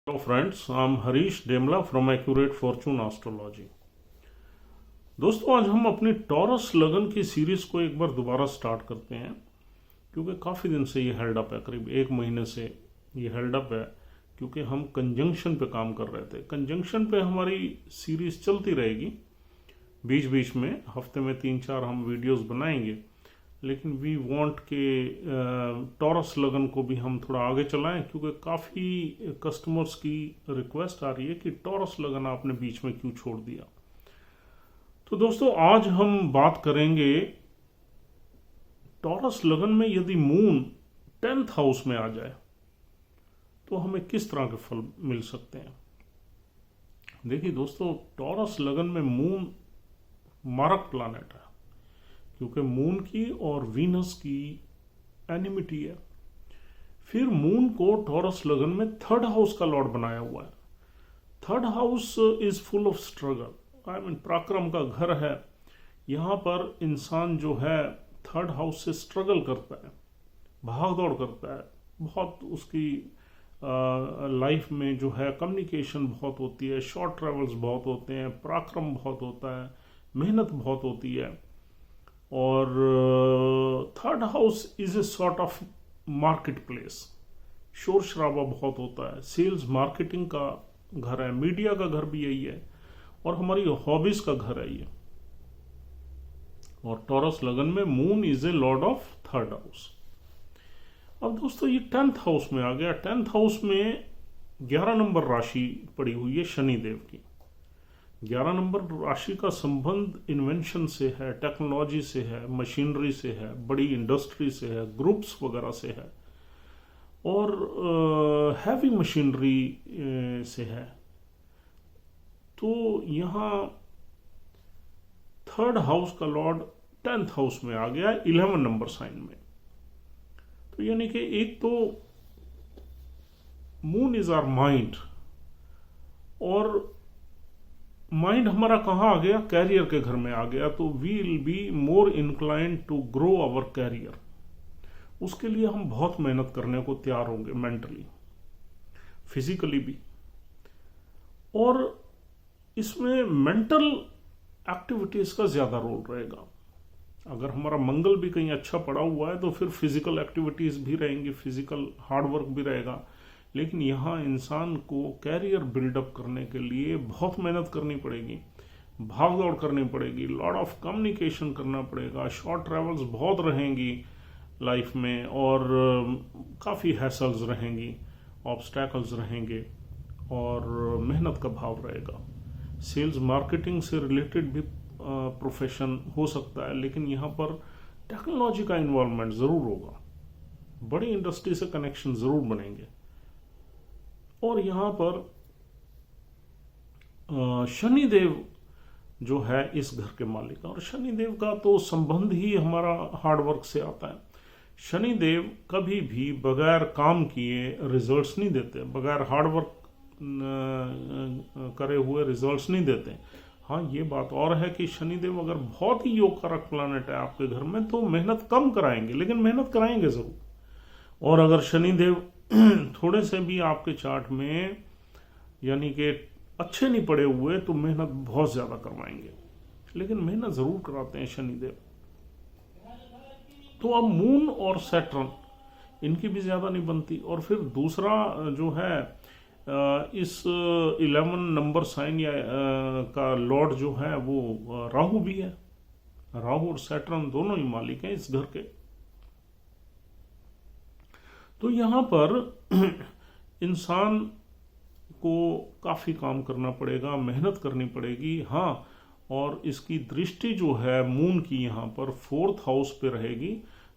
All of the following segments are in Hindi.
Hello friends, I'm Harish Demla from Accurate Fortune Astrology। दोस्तों आज हम अपनी टॉरस लगन की सीरीज को एक बार दोबारा स्टार्ट करते हैं, क्योंकि काफ़ी दिन से ये हेल्ड अप है, करीब एक महीने से ये हेल्ड अप है, क्योंकि हम कंजंक्शन पे काम कर रहे थे। कंजंक्शन पे हमारी सीरीज चलती रहेगी, बीच बीच में हफ्ते में 3-4 हम वीडियोस बनाएंगे, लेकिन वी वांट के टॉरस लगन को भी हम थोड़ा आगे चलाएं, क्योंकि काफ़ी कस्टमर्स की रिक्वेस्ट आ रही है कि टॉरस लगन आपने बीच में क्यों छोड़ दिया। तो दोस्तों आज हम बात करेंगे टॉरस लगन में यदि मून 10th हाउस में आ जाए तो हमें किस तरह के फल मिल सकते हैं। देखिए दोस्तों, टॉरस लगन में मून मारक प्लैनेट है, क्योंकि मून की और वीनस की एनिमिटी है। फिर मून को टॉरस लगन में 3rd हाउस का लॉर्ड बनाया हुआ है। 3rd house is full of struggle, I mean पराक्रम का घर है। यहाँ पर इंसान जो है 3rd हाउस से स्ट्रगल करता है, भाग दौड़ करता है, बहुत उसकी लाइफ में जो है कम्युनिकेशन बहुत होती है, शॉर्ट ट्रेवल्स बहुत होते हैं, पराक्रम बहुत होता है, मेहनत बहुत होती है। और 3rd house is a sort of market place, शोर शराबा बहुत होता है, सेल्स मार्केटिंग का घर है, मीडिया का घर भी यही है, और हमारी हॉबीज का घर है ये। और टॉरस लगन में moon is a Lord of 3rd house. अब दोस्तों ये 10th हाउस में आ गया। 10th हाउस में 11 नंबर राशि पड़ी हुई है शनिदेव की। 11 नंबर राशि का संबंध इन्वेंशन से है, टेक्नोलॉजी से है, मशीनरी से है, बड़ी इंडस्ट्री से है, ग्रुप्स वगैरह से है, और हैवी मशीनरी से है। तो यहाँ 3rd हाउस का लॉर्ड 10th हाउस में आ गया 11 नंबर साइन में। तो यानी कि एक तो मून इज आवर माइंड, और माइंड हमारा कहाँ आ गया? कैरियर के घर में आ गया। तो we will be more inclined to grow our career. उसके लिए हम बहुत मेहनत करने को तैयार होंगे, मेंटली, फिजिकली भी। और इसमें मेंटल एक्टिविटीज का ज्यादा रोल रहेगा। अगर हमारा मंगल भी कहीं अच्छा पड़ा हुआ है तो फिर फिजिकल एक्टिविटीज भी रहेंगी, फिजिकल हार्डवर्क भी रहेगा। लेकिन यहाँ इंसान को कैरियर बिल्डअप करने के लिए बहुत मेहनत करनी पड़ेगी, भाग दौड़ करनी पड़ेगी, लॉट ऑफ कम्युनिकेशन करना पड़ेगा, शॉर्ट ट्रेवल्स बहुत रहेंगी लाइफ में, और काफ़ी हैसल्स रहेंगी, ऑब्स्टैकल्स रहेंगे, और मेहनत का भाव रहेगा। सेल्स मार्केटिंग से रिलेटेड भी प्रोफेशन हो सकता है, लेकिन यहाँ पर टेक्नोलॉजी का इन्वॉल्वमेंट ज़रूर होगा, बड़ी इंडस्ट्री से कनेक्शन ज़रूर बनेंगे। और यहाँ पर शनिदेव जो है इस घर के मालिक, और शनिदेव का तो संबंध ही हमारा हार्डवर्क से आता है। शनिदेव कभी भी बगैर काम किए रिजल्ट्स नहीं देते, बगैर हार्डवर्क करे हुए रिजल्ट्स नहीं देते। हाँ, ये बात और है कि शनिदेव अगर बहुत ही योग कारक प्लैनेट है आपके घर में तो मेहनत कम कराएंगे, लेकिन मेहनत कराएंगे जरूर। और अगर शनिदेव थोड़े से भी आपके चार्ट में यानी कि अच्छे नहीं पड़े हुए तो मेहनत बहुत ज्यादा करवाएंगे, लेकिन मेहनत जरूर कराते हैं शनिदेव। तो अब मून और सैटर्न इनकी भी ज्यादा नहीं बनती। और फिर दूसरा जो है इस 11 नंबर साइन या का लॉर्ड जो है वो राहु भी है। राहु और सैटर्न दोनों ही मालिक हैं इस घर के। तो यहां पर इंसान को काफी काम करना पड़ेगा, मेहनत करनी पड़ेगी। हाँ, और इसकी दृष्टि जो है मून की यहाँ पर 4th हाउस पे रहेगी,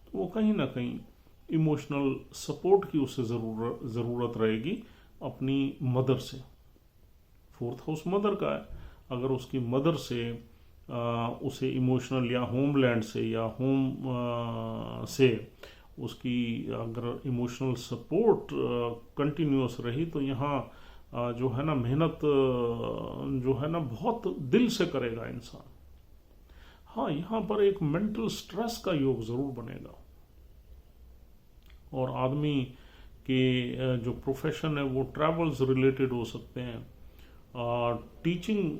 तो वो कहीं ना कहीं इमोशनल सपोर्ट की उसे जरूरत रहेगी अपनी मदर से। 4th हाउस मदर का है। अगर उसकी मदर से उसे इमोशनल या होमलैंड से या होम से उसकी अगर इमोशनल सपोर्ट कंटिन्यूअस रही तो यहाँ जो है ना मेहनत जो है ना बहुत दिल से करेगा इंसान। हाँ, यहाँ पर एक मेंटल स्ट्रेस का योग जरूर बनेगा, और आदमी कि जो प्रोफेशन है वो ट्रैवल्स रिलेटेड हो सकते हैं, टीचिंग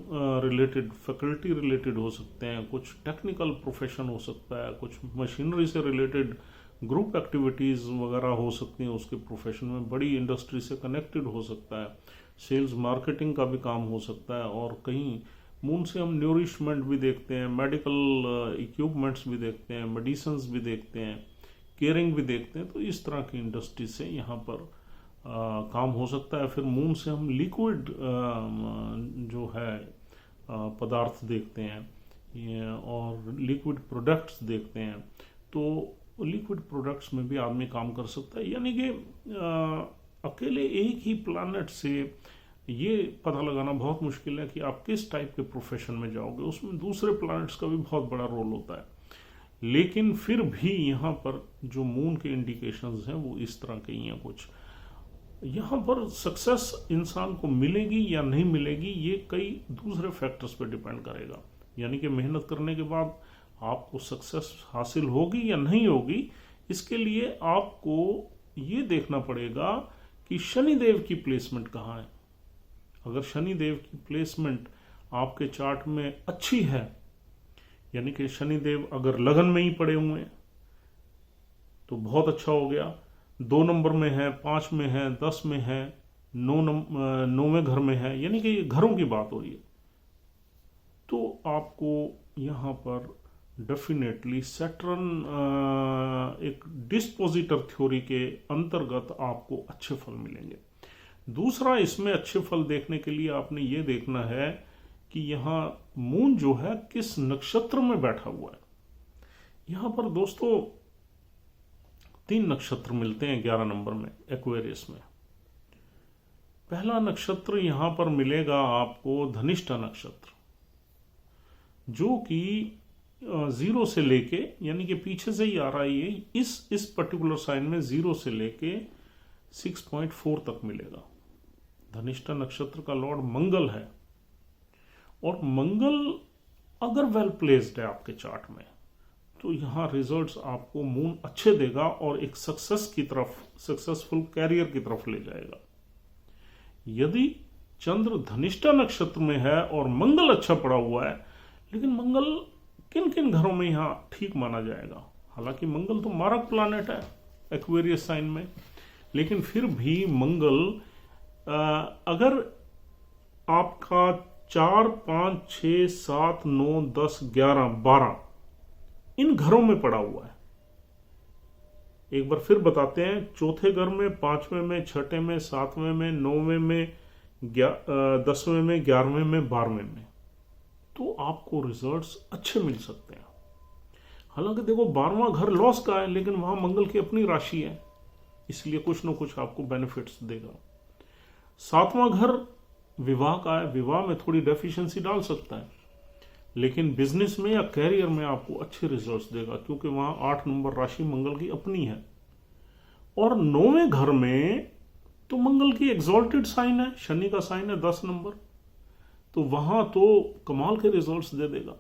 रिलेटेड, फैकल्टी रिलेटेड हो सकते हैं, कुछ टेक्निकल प्रोफेशन हो सकता है, कुछ मशीनरी से रिलेटेड ग्रुप एक्टिविटीज़ वगैरह हो सकती हैं उसके प्रोफेशन में, बड़ी इंडस्ट्री से कनेक्टेड हो सकता है, सेल्स मार्केटिंग का भी काम हो सकता है, और कहीं मून से हम न्यूरिशमेंट भी देखते हैं, मेडिकल इक्विपमेंट्स भी देखते हैं, मेडिसिन्स भी देखते हैं, केयरिंग भी देखते हैं। तो इस तरह की इंडस्ट्री से यहाँ पर काम हो सकता है। फिर मून से हम लिक्विड जो है पदार्थ देखते हैं और लिक्विड प्रोडक्ट्स देखते हैं। तो लिक्विड प्रोडक्ट्स में भी आदमी काम कर सकता है। यानी कि अकेले एक ही प्लैनेट से ये पता लगाना बहुत मुश्किल है कि आप किस टाइप के प्रोफेशन में जाओगे। उसमें दूसरे प्लैनेट्स का भी बहुत बड़ा रोल होता है, लेकिन फिर भी यहाँ पर जो मून के इंडिकेशंस हैं वो इस तरह के ही हैं कुछ। यहाँ पर सक्सेस इंसान को मिलेगी या नहीं मिलेगी ये कई दूसरे फैक्टर्स पर डिपेंड करेगा। यानी कि मेहनत करने के बाद आपको सक्सेस हासिल होगी या नहीं होगी, इसके लिए आपको ये देखना पड़ेगा कि शनिदेव की प्लेसमेंट कहाँ है। अगर शनिदेव की प्लेसमेंट आपके चार्ट में अच्छी है, यानी कि शनिदेव अगर लगन में ही पड़े हुए हैं तो बहुत अच्छा हो गया। 2 नंबर में है, 5 में है, 10 में है, 9वें घर में है, यानी कि ये घरों की बात हो रही है। तो आपको यहाँ पर डेफिनेटली सैटर्न एक डिस्पोजिटर थ्योरी के अंतर्गत आपको अच्छे फल मिलेंगे। दूसरा, इसमें अच्छे फल देखने के लिए आपने ये देखना है कि यहाँ मून जो है किस नक्षत्र में बैठा हुआ है। यहाँ पर दोस्तों 3 नक्षत्र मिलते हैं 11 नंबर में एक्वेरियस में। पहला नक्षत्र यहाँ पर मिलेगा आपको धनिष्ठा नक्षत्र, जो कि 0 से लेके, यानी कि पीछे से ही आ रहा है ये, इस पर्टिकुलर साइन में 0 से लेके 6.4 तक मिलेगा। धनिष्ठा नक्षत्र का लॉर्ड मंगल है, और मंगल अगर वेल प्लेस्ड है आपके चार्ट में तो यहाँ रिजल्ट्स आपको मून अच्छे देगा और एक सक्सेस की तरफ, सक्सेसफुल कैरियर की तरफ ले जाएगा। यदि चंद्र धनिष्ठा नक्षत्र में है और मंगल अच्छा पड़ा हुआ है, लेकिन मंगल किन किन घरों में यहाँ ठीक माना जाएगा। हालांकि मंगल तो मारक प्लैनेट है एक्वेरियस साइन में, लेकिन फिर भी मंगल अगर आपका 4, 5, 6, 7, 9, 10, 11, 12 इन घरों में पड़ा हुआ है। एक बार फिर बताते हैं, चौथे घर में, 5वें में, 6ठे में, 7वें में, 9वें में, 10वें में, 11वें में, 12वें में, तो आपको रिजल्ट्स अच्छे मिल सकते हैं। हालांकि देखो 12वां घर लॉस का है, लेकिन वहां मंगल की अपनी राशि है, इसलिए कुछ ना कुछ आपको बेनिफिट्स देगा। 7वां घर विवाह का है, विवाह में थोड़ी डेफिशिएंसी डाल सकता है, लेकिन बिजनेस में या कैरियर में आपको अच्छे रिजल्ट्स देगा, क्योंकि वहां 8 नंबर राशि मंगल की अपनी है। और 9वें घर में तो मंगल की एग्जॉल्टेड साइन है, शनि का साइन है 10 नंबर, तो वहां तो कमाल के रिजल्ट्स दे देगा।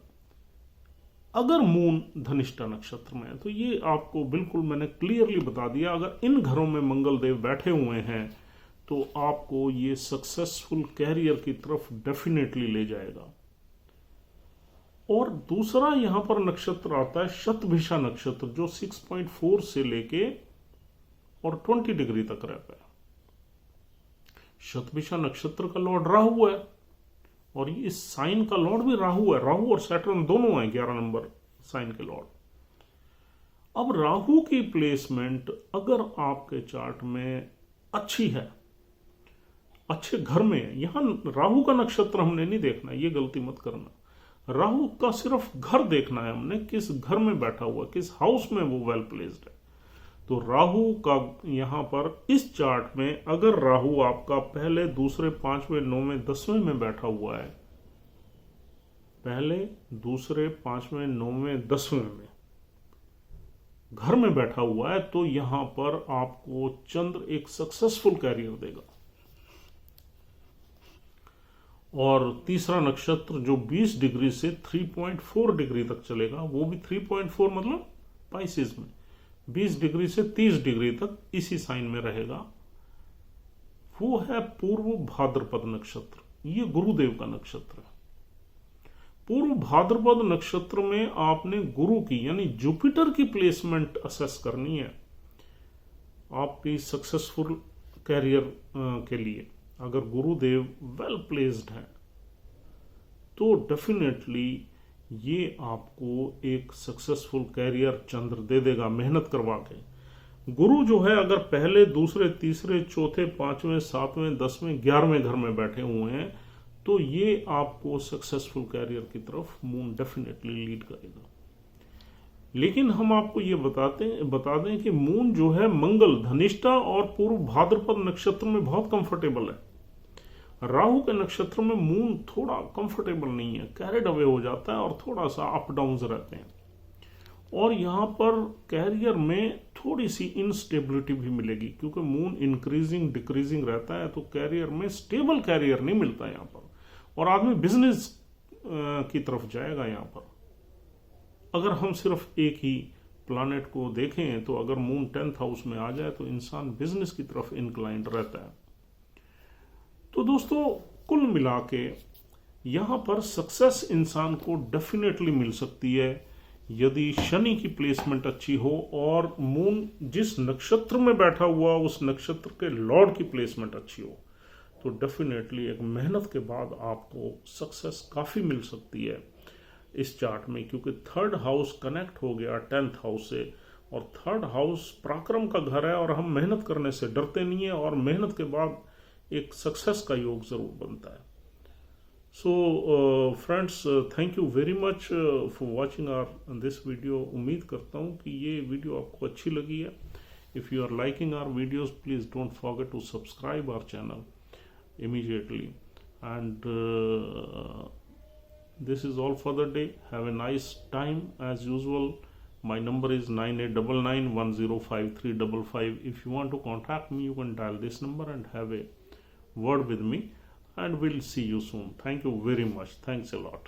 अगर मून धनिष्ठा नक्षत्र में है तो ये आपको बिल्कुल मैंने क्लियरली बता दिया, अगर इन घरों में मंगल देव बैठे हुए हैं तो आपको ये सक्सेसफुल कैरियर की तरफ डेफिनेटली ले जाएगा। और दूसरा यहां पर नक्षत्र आता है शतभिषा नक्षत्र, जो 6.4 से लेके और 20 डिग्री तक रहता है। शतभिषा नक्षत्र का लॉर्ड राहु है, और इस साइन का लॉर्ड भी राहु है। राहु और सैटर्न दोनों हैं 11 नंबर साइन के लॉर्ड। अब राहु की प्लेसमेंट अगर आपके चार्ट में अच्छी है, अच्छे घर में है, यहां राहु का नक्षत्र हमने नहीं देखना, ये गलती मत करना। राहु का सिर्फ घर देखना है हमने, किस घर में बैठा हुआ, किस हाउस में वो वेल प्लेस्ड है। तो राहु का यहां पर इस चार्ट में अगर राहु आपका पहले, दूसरे, 5वें, 9वें, 10वें में बैठा हुआ है, पहले, दूसरे, 5वें, 9वें, 10वें में घर में बैठा हुआ है, तो यहां पर आपको चंद्र एक सक्सेसफुल कैरियर देगा। और तीसरा नक्षत्र जो 20 डिग्री से 3.4 डिग्री तक चलेगा, वो भी 3.4 मतलब पाइसेस में 20 डिग्री से 30 डिग्री तक इसी साइन में रहेगा। वो है पूर्व भाद्रपद नक्षत्र। ये गुरुदेव का नक्षत्र है। पूर्व भाद्रपद नक्षत्र में आपने गुरु की यानी जुपिटर की प्लेसमेंट असेस करनी है आपकी सक्सेसफुल कैरियर के लिए। अगर गुरुदेव वेल प्लेस्ड है तो डेफिनेटली ये आपको एक सक्सेसफुल कैरियर चंद्र दे देगा मेहनत करवा के। गुरु जो है अगर पहले, दूसरे, तीसरे, चौथे, पांचवें, सातवें, 10वें, 11वें घर में बैठे हुए हैं तो ये आपको सक्सेसफुल कैरियर की तरफ मून डेफिनेटली लीड करेगा। लेकिन हम आपको ये बता दें कि मून जो है मंगल, धनिष्ठा और पूर्व भाद्रपद नक्षत्र में बहुत कंफर्टेबल है। राहु के नक्षत्र में मून थोड़ा कंफर्टेबल नहीं है, कैरिड अवे हो जाता है और थोड़ा सा अप डाउन रहते हैं। और यहाँ पर कैरियर में थोड़ी सी इनस्टेबिलिटी भी मिलेगी क्योंकि मून इंक्रीजिंग डिक्रीजिंग रहता है, तो कैरियर में स्टेबल कैरियर नहीं मिलता यहाँ पर और आदमी बिजनेस की तरफ जाएगा। यहाँ पर अगर हम सिर्फ एक ही प्लैनेट को देखें तो अगर मून 10th हाउस में आ जाए तो इंसान बिजनेस की तरफ इंक्लाइंड रहता है। तो दोस्तों कुल मिला के यहाँ पर सक्सेस इंसान को डेफिनेटली मिल सकती है यदि शनि की प्लेसमेंट अच्छी हो और मून जिस नक्षत्र में बैठा हुआ उस नक्षत्र के लॉर्ड की प्लेसमेंट अच्छी हो, तो डेफिनेटली एक मेहनत के बाद आपको सक्सेस काफ़ी मिल सकती है इस चार्ट में, क्योंकि 3rd हाउस कनेक्ट हो गया 10th हाउस से और 3rd हाउस पराक्रम का घर है और हम मेहनत करने से डरते नहीं है और मेहनत के बाद एक सक्सेस का योग जरूर बनता है। So friends, thank you very much for watching our this video. उम्मीद करता हूँ कि ये वीडियो आपको अच्छी लगी है। If you are liking our videos please don't forget to subscribe our channel immediately and this is all for the day. Have a nice time as usual. My number is 9899105355. If you want to contact me you can dial this number and have a word with me and we'll see you soon. Thank you very much. Thanks a lot.